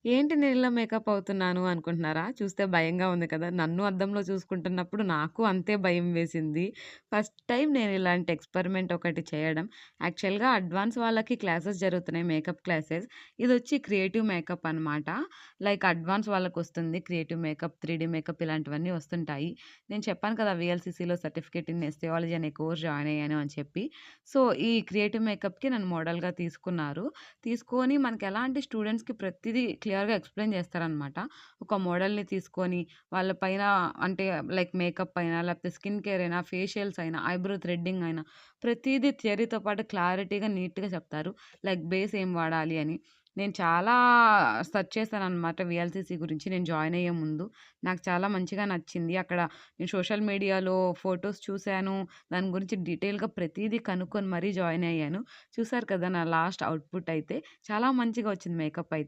ఏంటి నేనిలా మేకప్ అవుతున్నాను అనుకుంటున్నారా? చూస్తే భయంగా ఉంది కదా! నన్ను అద్దంలో చూసుకుంటున్నప్పుడు నాకు అంతే భయం వేసింది. ఫస్ట్ టైమ్ నేను ఇలాంటి ఎక్స్‌పెరిమెంట్ ఒకటి చేయడం. యాక్చువల్‌గా అడ్వాన్స్ వాళ్ళకి క్లాసెస్ జరుగుతున్నాయి మేకప్ క్లాసెస్. ఇదొచ్చి క్రియేటివ్ మేకప్ అనమాట. లైక్ అడ్వాన్స్ వాళ్ళకొస్తుంది. క్రియేటివ్ మేకప్, 3డీ మేకప్ ఇలాంటివన్నీ వస్తుంటాయి. నేను చెప్పాను కదా! వీఎల్‌సీసీలో సర్టిఫికేట్ ఇన్ ఎస్థియాలజీ అనే కోర్స్ జాయిన్ అయ్యాను అని చెప్పి. సో, ఈ క్రియేటివ్ మేకప్‌కి నన్ను మోడల్‌గా తీసుకున్నారు. తీసుకొని మనకెలా అంటే స్టూడెంట్స్‌కి ప్రతిదీ క్లియర్‌గా ఎక్స్‌ప్లెయిన్ చేస్తారనమాట. ఒక మోడల్‌ని తీసుకొని వాళ్ళ పైన అంటే లైక్ మేకప్ అయినా, లేకపోతే స్కిన్ కేర్ అయినా, ఫేషియల్స్ అయినా, ఐబ్రో థ్రెడ్డింగ్ అయినా ప్రతీదీ థియరీతో పాటు క్లారిటీగా, నీట్‌గా చెప్తారు. లైక్ బేస్ ఏం వాడాలి అని. నేను చాలా సెర్చ్ చేశాననమాట వీఎల్‌సీసీ గురించి నేను జాయిన్ అయ్యే ముందు. నాకు చాలా మంచిగా నచ్చింది. అక్కడ నేను సోషల్ మీడియాలో ఫోటోస్ చూసాను. దాని గురించి డీటెయిల్‌గా ప్రతీదీ కనుక్కొని మరీ జాయిన్ అయ్యాను. చూసారు కదా! నా లాస్ట్ ఔట్‌పుట్ అయితే చాలా మంచిగా వచ్చింది మేకప్ అయితే.